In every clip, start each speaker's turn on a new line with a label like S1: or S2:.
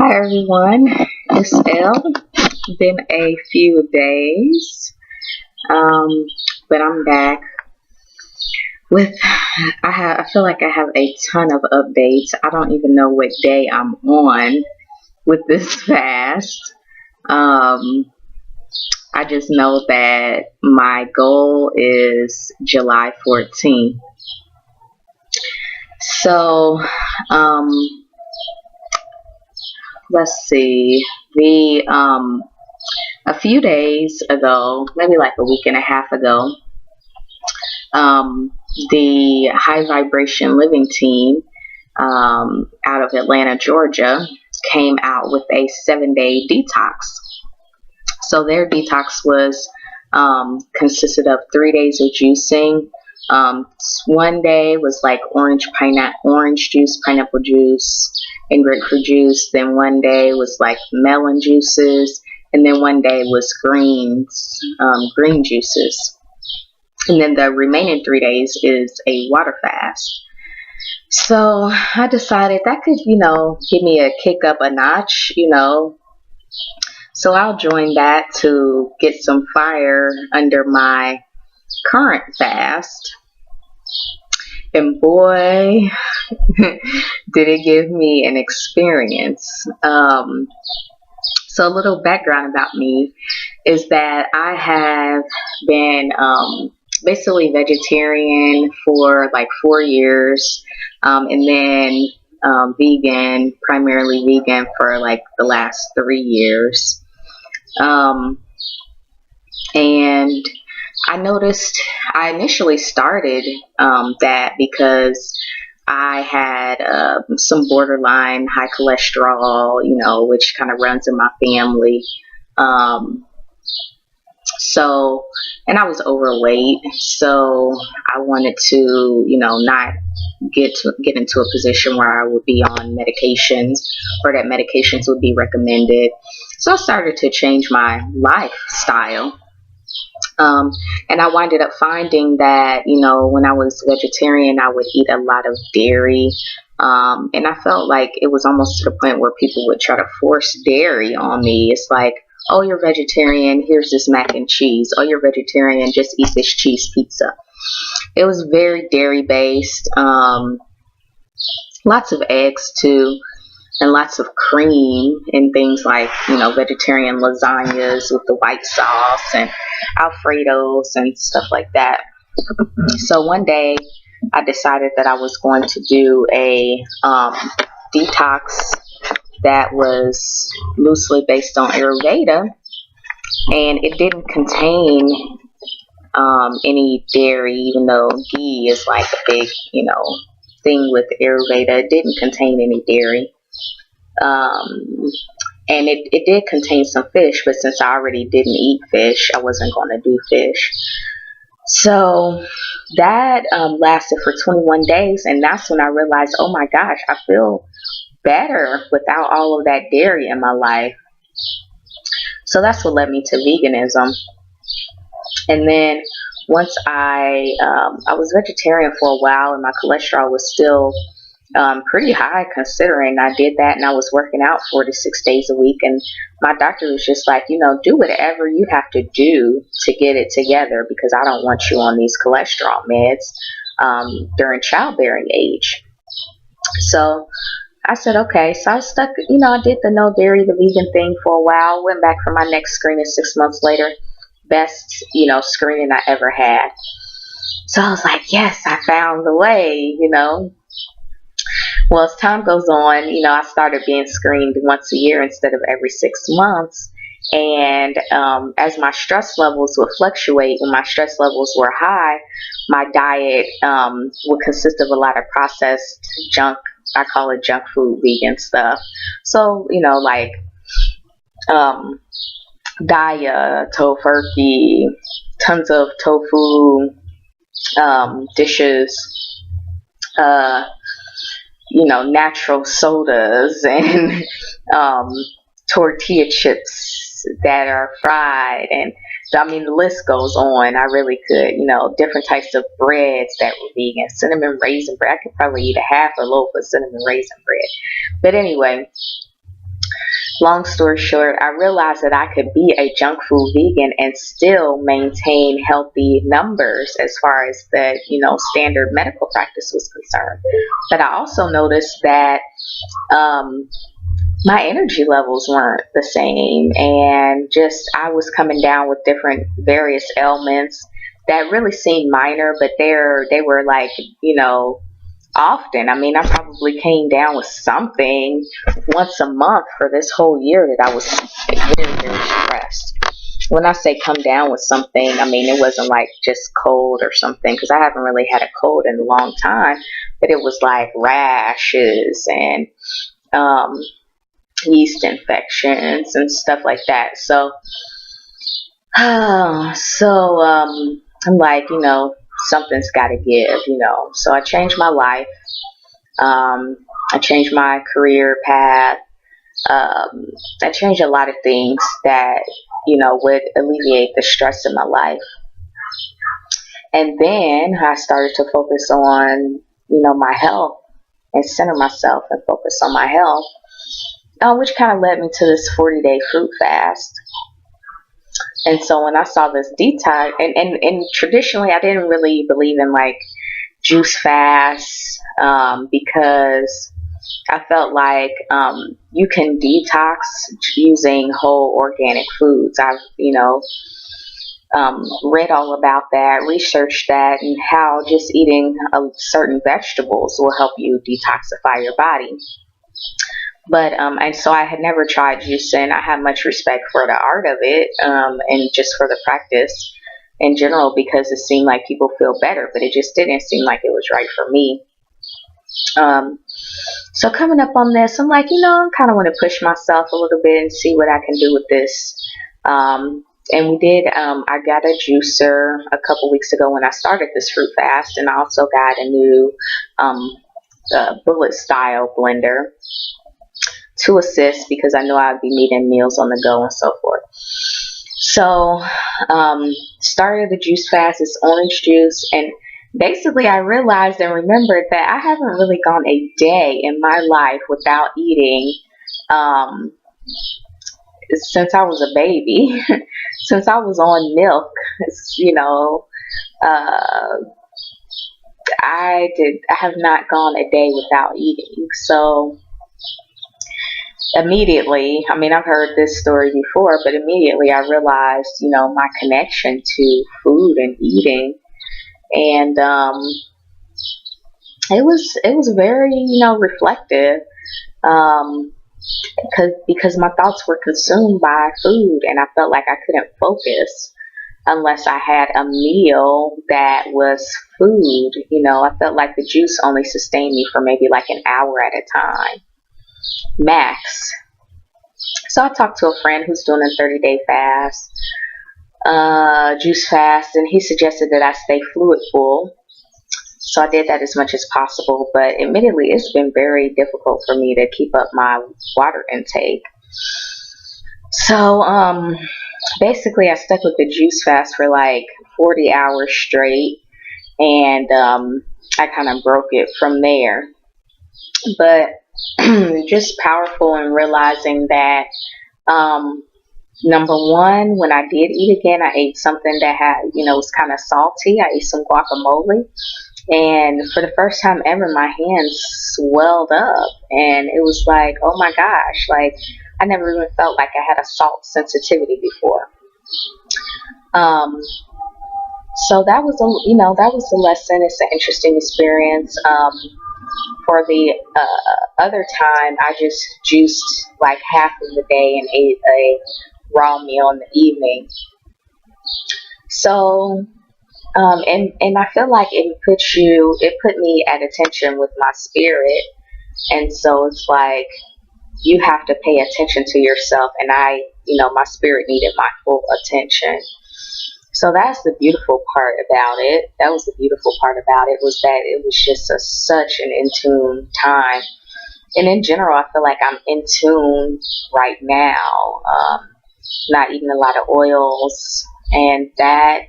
S1: Hi everyone, it's Elle. Been a few days, um, but I'm back with. I feel like I have a ton of updates. I don't even know what day I'm on with this fast. Um, I just know that my goal is July 14th. So, um, let's see. The A few days ago, maybe like a week and a half ago, um, the High Vibration Living team out of Atlanta, Georgia, came out with a 7-day detox. So their detox was consisted of 3 days of juicing. One day was like orange juice, pineapple juice, and grapefruit juice. Then one day was like melon juices, and then one day was green juices. And then the remaining 3 days is a water fast. So I decided that could, give me a kick up a notch. So I'll join that to get some fire under my current fast. And boy, did it give me an experience. So a little background about me is that I have been basically vegetarian for like 4 years, and then primarily vegan for like the last 3 years. And I noticed I initially started that because I had some borderline high cholesterol, which kind of runs in my family. So, and I was overweight, so I wanted to, not get into a position where I would be on medications or that medications would be recommended. So I started to change my lifestyle. And I winded up finding that, when I was vegetarian, I would eat a lot of dairy. And I felt like it was almost to the point where people would try to force dairy on me. It's like, oh, you're vegetarian, here's this mac and cheese. Oh, you're vegetarian, just eat this cheese pizza. It was very dairy based. Lots of eggs too, and lots of cream and things like, vegetarian lasagnas with the white sauce and Alfredos and stuff like that. So one day I decided that I was going to do a detox that was loosely based on Ayurveda, and it didn't contain any dairy, even though ghee is like a big, thing with Ayurveda. It didn't contain any dairy. And it did contain some fish, but since I already didn't eat fish, I wasn't going to do fish. So that lasted for 21 days, and that's when I realized, oh my gosh, I feel better without all of that dairy in my life. So that's what led me to veganism. And then once I was vegetarian for a while, and my cholesterol was still pretty high considering I did that, and I was working out 4 to 6 days a week, and my doctor was just like, do whatever you have to do to get it together, because I don't want you on these cholesterol meds during childbearing age. So I said, okay. So I stuck, I did the no dairy, the vegan thing for a while, went back for my next screening 6 months later. Best, screening I ever had. So I was like, yes, I found the way, Well, as time goes on, I started being screened once a year instead of every 6 months. And as my stress levels would fluctuate, when my stress levels were high, my diet would consist of a lot of processed junk. I call it junk food, vegan stuff. So, like Daya, Tofurkey, tons of tofu dishes, natural sodas, and tortilla chips that are fried, and the list goes on. I really could, different types of breads that were vegan, cinnamon raisin bread. I could probably eat a half a loaf of cinnamon raisin bread. But anyway, long story short, I realized that I could be a junk food vegan and still maintain healthy numbers as far as the, standard medical practice was concerned. But I also noticed that um, my energy levels weren't the same, and just I was coming down with different various ailments that really seemed minor, but they were like, often. I mean, I probably came down with something once a month for this whole year that I was very, very stressed. When I say come down with something, I mean, it wasn't like just cold or something, because I haven't really had a cold in a long time, but it was like rashes and um, yeast infections and stuff like that. So, I'm like, something's got to give. So I changed my life. I changed my career path. I changed a lot of things that, would alleviate the stress in my life. And then I started to focus on, my health and center myself and focus on my health, which kind of led me to this 40-day fruit fast. And so when I saw this detox, and traditionally I didn't really believe in like juice fasts, because I felt like you can detox using whole organic foods. I've, read all about that, researched that, and how just eating certain vegetables will help you detoxify your body. But and so I had never tried juicing. I had much respect for the art of it, and just for the practice in general, because it seemed like people feel better, but it just didn't seem like it was right for me. So coming up on this, I'm like, I kind of want to push myself a little bit and see what I can do with this. And we did. I got a juicer a couple weeks ago when I started this fruit fast, and I also got a new bullet style blender to assist, because I know I'd be needing meals on the go and so forth. So, started the juice fast. It's orange juice, and basically I realized and remembered that I haven't really gone a day in my life without eating, since I was a baby, since I was on milk. I have not gone a day without eating. So immediately, I mean, I've heard this story before, but immediately I realized, my connection to food and eating. And it was very, reflective, because my thoughts were consumed by food, and I felt like I couldn't focus unless I had a meal that was food. I felt like the juice only sustained me for maybe like an hour at a time, max. So I talked to a friend who's doing a 30-day fast, juice fast, and he suggested that I stay fluid full. So I did that as much as possible, but admittedly, it's been very difficult for me to keep up my water intake. So basically, I stuck with the juice fast for like 40 hours straight, and I kind of broke it from there. But just powerful in realizing that, number one, when I did eat again, I ate something that had, was kind of salty. I ate some guacamole, and for the first time ever, my hands swelled up, and it was like, oh my gosh, like I never even felt like I had a salt sensitivity before. So that was that was the lesson. It's an interesting experience. For the other time, I just juiced like half of the day and ate a raw meal in the evening. So, and I feel like it put me at attention with my spirit. And so it's like, you have to pay attention to yourself. And my spirit needed my full attention. So that's the beautiful part about it. That was the beautiful part about it, was that it was just such an in tune time. And in general, I feel like I'm in tune right now. Not eating a lot of oils, and that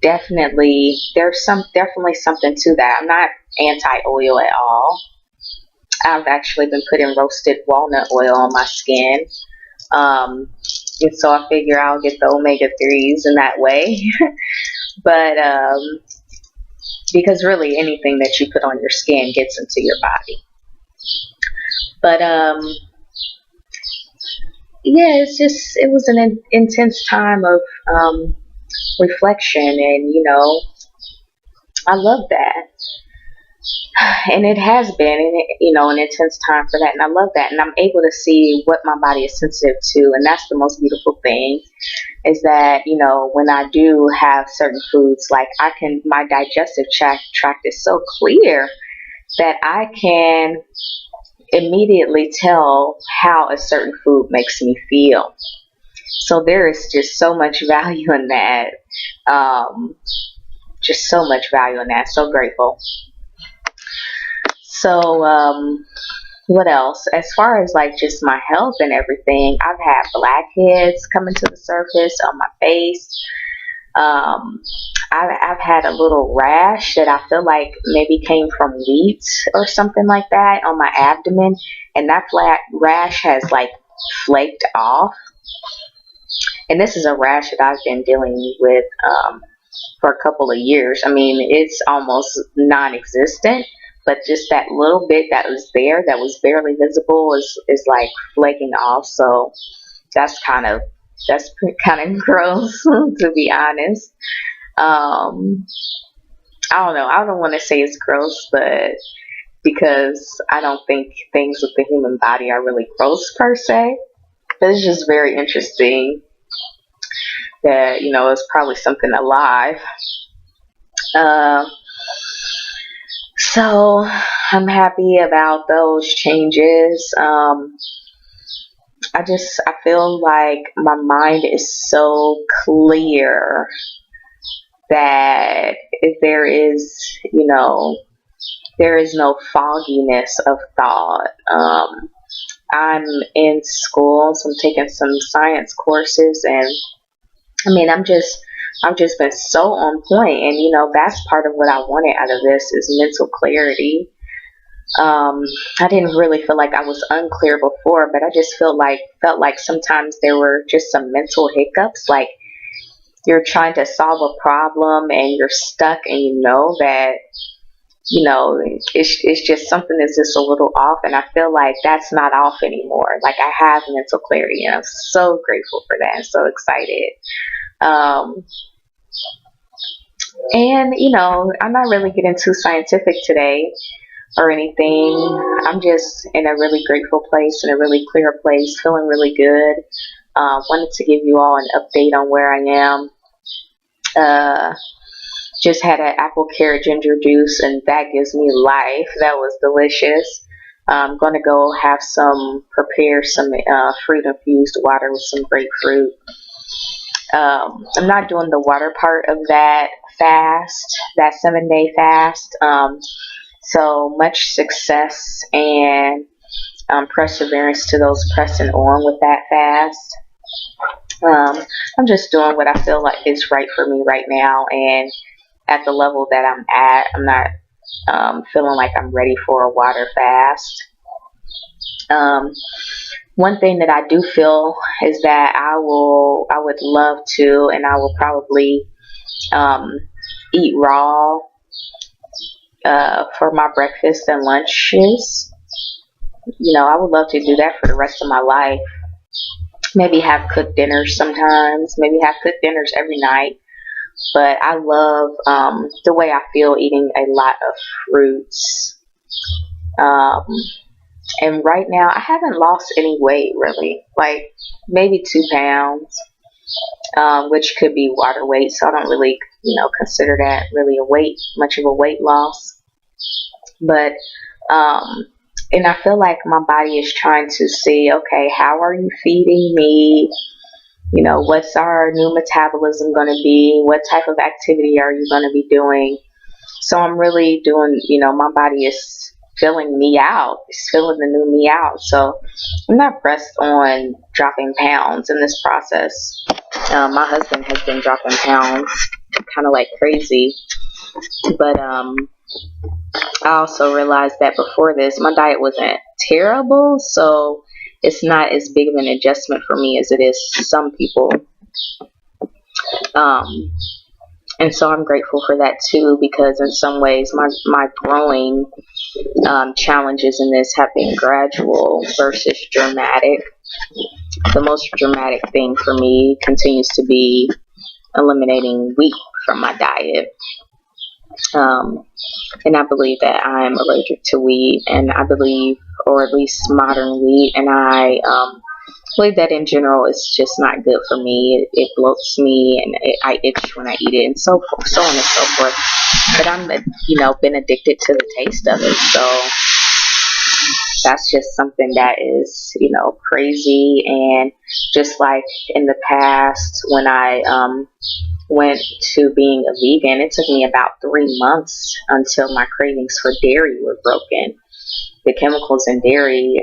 S1: definitely, definitely something to that. I'm not anti-oil at all. I've actually been putting roasted walnut oil on my skin. And so I figure I'll get the omega-3s in that way. But because really anything that you put on your skin gets into your body. But yeah, it was an intense time of reflection, and I love that. And it has been, an intense time for that, and I love that, and I'm able to see what my body is sensitive to, and that's the most beautiful thing, is that, when I do have certain foods, like my digestive tract is so clear that I can immediately tell how a certain food makes me feel. So there is just so much value in that. Just so much value in that. So grateful. So, what else? As far as like just my health and everything, I've had blackheads coming to the surface on my face. I've had a little rash that I feel like maybe came from wheat or something like that on my abdomen, and that flat rash has like flaked off. And this is a rash that I've been dealing with for a couple of years. I mean, it's almost non-existent, but just that little bit that was there, that was barely visible, is like flaking off. So that's kind of gross, to be honest. I don't know. I don't want to say it's gross, but because I don't think things with the human body are really gross per se. But it's just very interesting that, it's probably something alive. So I'm happy about those changes. I feel like my mind is so clear that there is no fogginess of thought. I'm in school, so I'm taking some science courses, and I mean, I've just been so on point, and that's part of what I wanted out of this is mental clarity. I didn't really feel like I was unclear before, but I just felt like sometimes there were just some mental hiccups, like you're trying to solve a problem and you're stuck, and that it's just something that's just a little off, and I feel like that's not off anymore. Like I have mental clarity, and I'm so grateful for that. I'm so excited. And I'm not really getting too scientific today or anything. I'm just in a really grateful place, in a really clear place, feeling really good. Wanted to give you all an update on where I am. Just had an apple carrot ginger juice, and that gives me life. That was delicious. I'm going to go prepare some fruit infused water with some grapefruit. I'm not doing the water part of that fast, that 7-day fast. So much success and perseverance to those pressing on with that fast. I'm just doing what I feel like is right for me right now, and at the level that I'm at, I'm not feeling like I'm ready for a water fast. One thing that I do feel is that I would love to, and I will probably eat raw for my breakfast and lunches. I would love to do that for the rest of my life. Maybe have cooked dinners sometimes, maybe have cooked dinners every night. But I love the way I feel eating a lot of fruits. And right now, I haven't lost any weight really, like maybe 2 pounds, which could be water weight. So I don't really, consider that really much of a weight loss. But, and I feel like my body is trying to see, okay, how are you feeding me? What's our new metabolism going to be? What type of activity are you going to be doing? So I'm really doing, my body is filling me out. It's filling the new me out. So I'm not pressed on dropping pounds in this process. My husband has been dropping pounds kind of like crazy. But I also realized that before this, my diet wasn't terrible. So it's not as big of an adjustment for me as it is some people. And so I'm grateful for that too, because in some ways my growing challenges in this have been gradual versus dramatic. The most dramatic thing for me continues to be eliminating wheat from my diet. And I believe that I'm allergic to wheat, and I believe, or at least modern wheat, and I believe that in general it's just not good for me. It bloats me, and I itch when I eat it, and so on and so forth. But I'm, been addicted to the taste of it, so that's just something that is, crazy. And just like in the past, when I went to being a vegan, it took me about 3 months until my cravings for dairy were broken. The chemicals in dairy,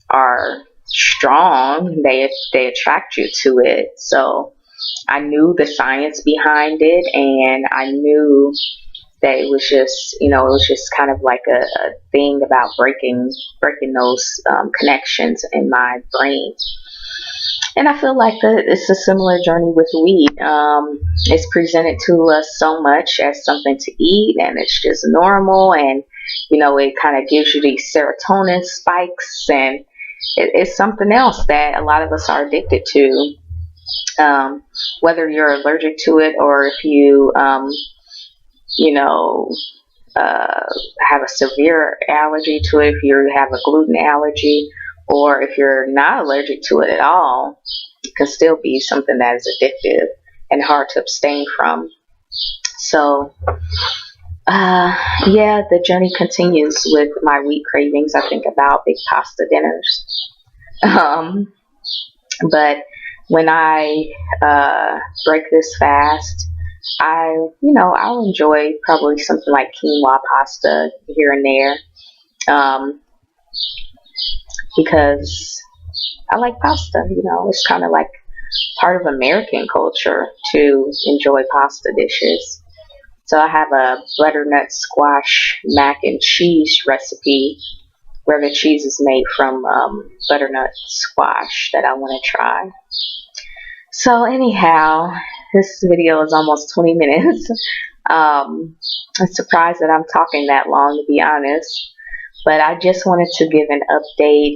S1: are strong. They attract you to it. So I knew the science behind it, and I knew that it was just kind of like a thing about breaking those connections in my brain. And I feel like it's a similar journey with wheat. It's presented to us so much as something to eat, and it's just normal, and it kind of gives you these serotonin spikes, and it's something else that a lot of us are addicted to. Whether you're allergic to it, or if you have a severe allergy to it, if you have a gluten allergy, or if you're not allergic to it at all, it can still be something that is addictive and hard to abstain from. So, the journey continues with my wheat cravings. I think about big pasta dinners. But when I break this fast, I'll enjoy probably something like quinoa pasta here and there, because I like pasta. It's kind of like part of American culture to enjoy pasta dishes. So I have a butternut squash mac and cheese recipe where the cheese is made from butternut squash that I want to try. So anyhow, this video is almost 20 minutes. I'm surprised that I'm talking that long, to be honest. But I just wanted to give an update.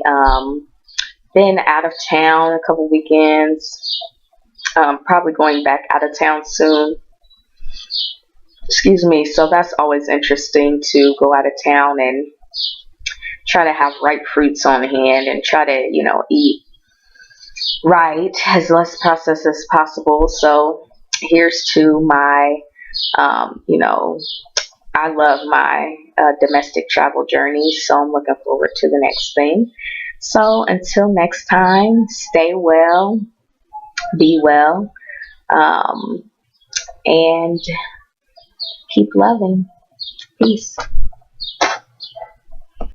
S1: Been out of town a couple weekends. Probably going back out of town soon. Excuse me. So that's always interesting, to go out of town and try to have ripe fruits on hand, and try to, eat right, as less processed as possible. So here's to my, I love my domestic travel journeys, so I'm looking forward to the next thing. So until next time, stay well, be well, and keep loving. Peace.